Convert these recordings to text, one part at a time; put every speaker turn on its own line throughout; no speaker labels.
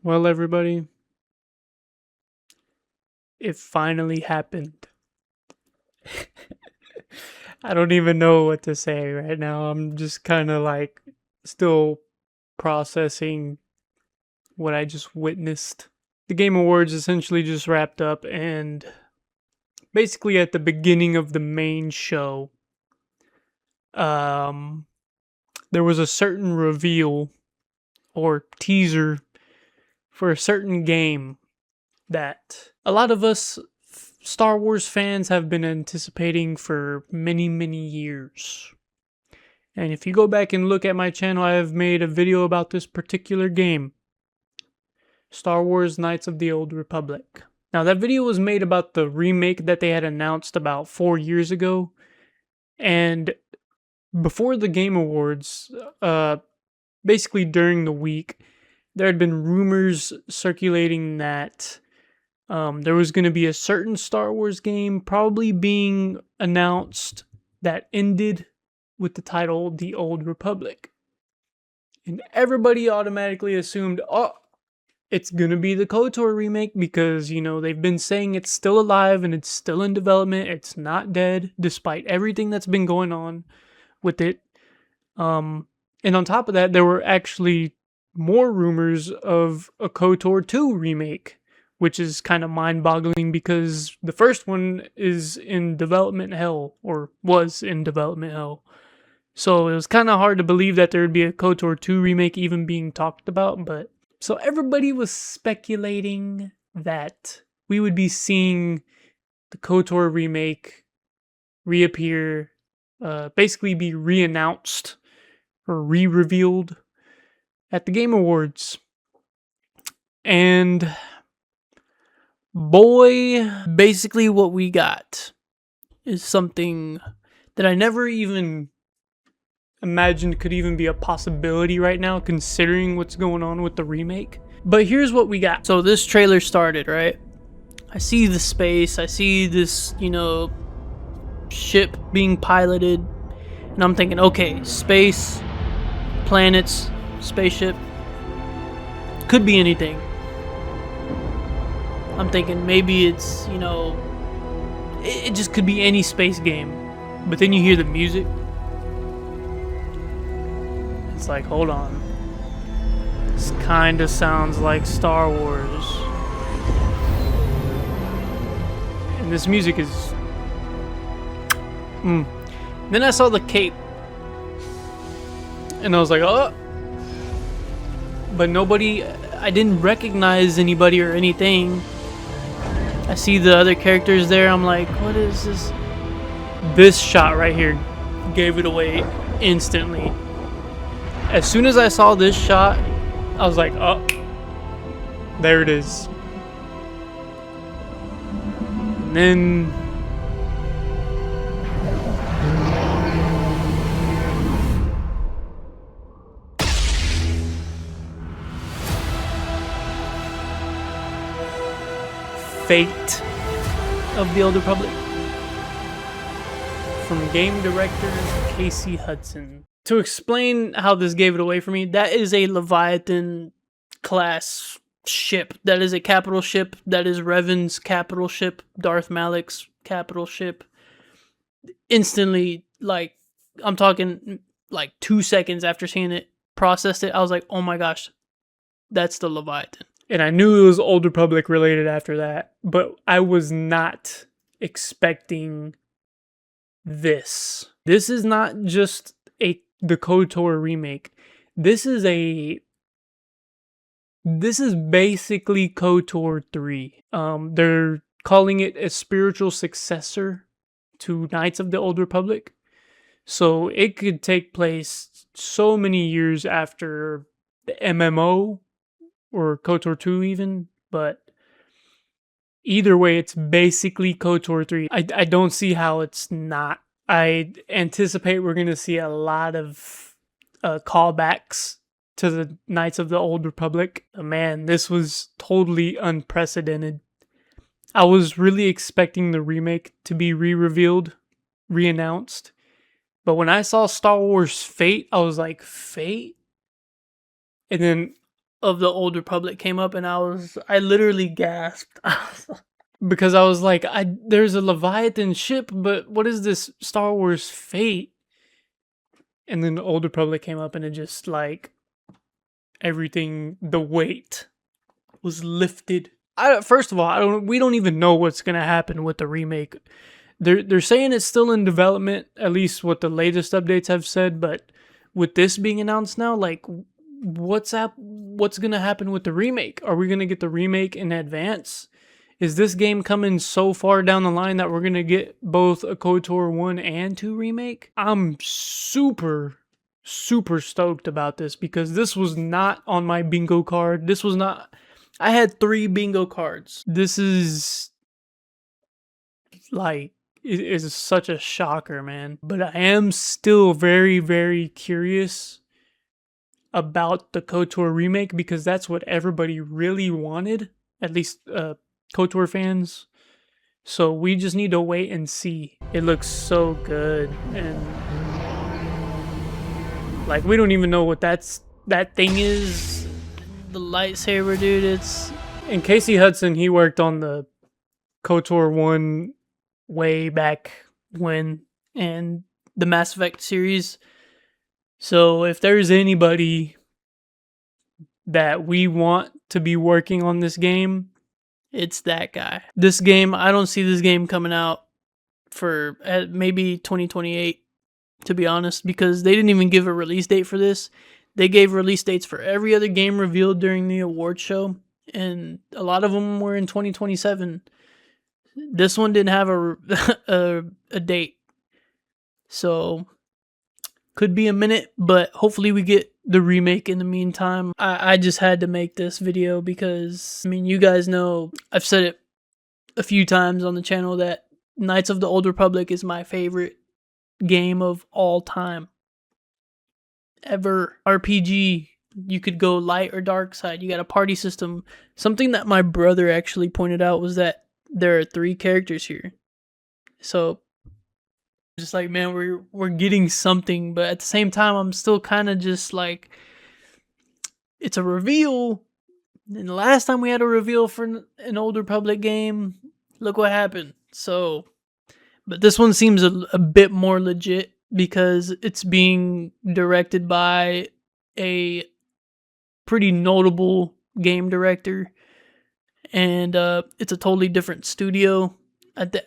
Well, everybody, it finally happened. I don't even know what to say right now. I'm just kind of like still processing what I just witnessed. The Game Awards essentially just wrapped up, and basically at the beginning of the main show, um, there was a certain reveal or teaser for a certain game that a lot of us Star Wars fans have been anticipating for many, many years. And if you go back and look at my channel, I have made a video about this particular game, Star Wars Knights of the Old Republic. Now, that video was made about the remake that they had announced about 4 years ago. And before the Game Awards, basically during the week, there had been rumors circulating that there was going to be a certain Star Wars game probably being announced that ended with the title The Old Republic. And everybody automatically assumed, oh, it's going to be the KOTOR remake because, they've been saying it's still alive and it's still in development. It's not dead, despite everything that's been going on with it. And on top of that, there were actually more rumors of a KOTOR 2 remake, which is kind of mind-boggling because the first one is in development hell, or was in development hell. So it was kind of hard to believe that there would be a KOTOR 2 remake even being talked about, but so everybody was speculating that we would be seeing the KOTOR remake reappear, basically be re-announced or re-revealed at the Game Awards. And boy, basically what we got is something that I never even imagined could even be a possibility right now, considering what's going on with the remake. But here's what we got. So this trailer started, right? I see the space, I see this, ship being piloted, and I'm thinking, okay, space, planets, spaceship, could be anything. I'm thinking maybe it's, it just could be any space game. But then you hear the music. It's like, hold on. This kind of sounds like Star Wars. And this music is... Then I saw the cape. And I was like, oh. But nobody... I didn't recognize anybody or anything. I see the other characters there. I'm like, what is this? This shot right here gave it away instantly. As soon as I saw this shot, I was like, oh, there it is. And then Fate of the Old Republic from game director Casey Hudson. To explain how this gave it away for me, that is a Leviathan class ship. That is a capital ship. That is Revan's capital ship. Darth Malik's capital ship. Instantly, like, I'm talking like 2 seconds after seeing it, processed it, I was like, oh my gosh, that's the Leviathan. And I knew it was Old Republic related after that, but I was not expecting this. This is not just the KOTOR remake. This is basically KOTOR 3. They're calling it a spiritual successor to Knights of the Old Republic. So it could take place so many years after the MMO or KOTOR 2 even, but either way, it's basically KOTOR 3. I don't see how it's not. I anticipate we're going to see a lot of callbacks to the Knights of the Old Republic. Man, this was totally unprecedented. I was really expecting the remake to be re-revealed, re-announced. But when I saw Star Wars Fate, I was like, Fate? And then of the Old Republic came up, and I literally gasped. Because I was like, there's a Leviathan ship, but what is this Star Wars Fate? And then the Old Republic came up, and it just like everything, the weight was lifted. First of all, we don't even know what's gonna happen with the remake. They're saying it's still in development, at least what the latest updates have said. But with this being announced now, like, what's gonna happen with the remake? Are we gonna get the remake in advance? Is this game coming so far down the line that we're going to get both a KOTOR 1 and 2 remake? I'm super, super stoked about this because this was not on my bingo card. This was not... I had 3 bingo cards. This is... like... it is such a shocker, man. But I am still very, very curious about the KOTOR remake because that's what everybody really wanted. At least... KOTOR fans, so we just need to wait and see. It looks so good, and like we don't even know what that thing is. The lightsaber, dude. It's and Casey Hudson. He worked on the KOTOR 1 way back when, and the Mass Effect series. So if there's anybody that we want to be working on this game, it's that guy. This game, I don't see this game coming out for maybe 2028, to be honest, because they didn't even give a release date for this. They gave release dates for every other game revealed during the award show, and a lot of them were in 2027. This one didn't have a date, so could be a minute, but hopefully we get the remake in the meantime. I just had to make this video because, I mean, you guys know, I've said it a few times on the channel that Knights of the Old Republic is my favorite game of all time. Ever. RPG, you could go light or dark side. You got a party system. Something that my brother actually pointed out was that there are 3 characters here. So just like, man, we're getting something, but at the same time, I'm still kind of just like, it's a reveal. And the last time we had a reveal for an Old Republic game, look what happened. So, but this one seems a bit more legit because it's being directed by a pretty notable game director, and it's a totally different studio.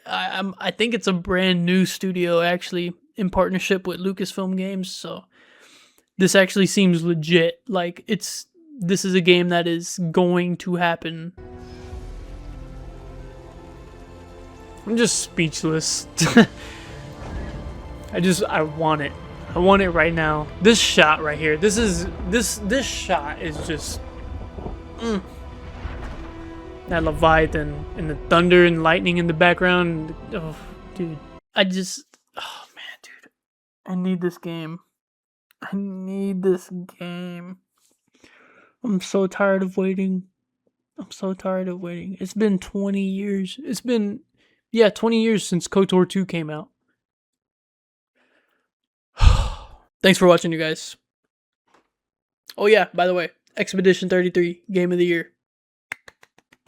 I think it's a brand new studio, actually, in partnership with Lucasfilm Games, so this actually seems legit. Like, this is a game that is going to happen. I'm just speechless. I want it. I want it right now. This shot right here. This shot is just that Leviathan and the thunder and lightning in the background. Oh, dude. Oh man, dude. I need this game. I need this game. I'm so tired of waiting. I'm so tired of waiting. It's been 20 years. It's been, 20 years since KOTOR 2 came out. Thanks for watching, you guys. Oh yeah, by the way, Expedition 33, Game of the Year.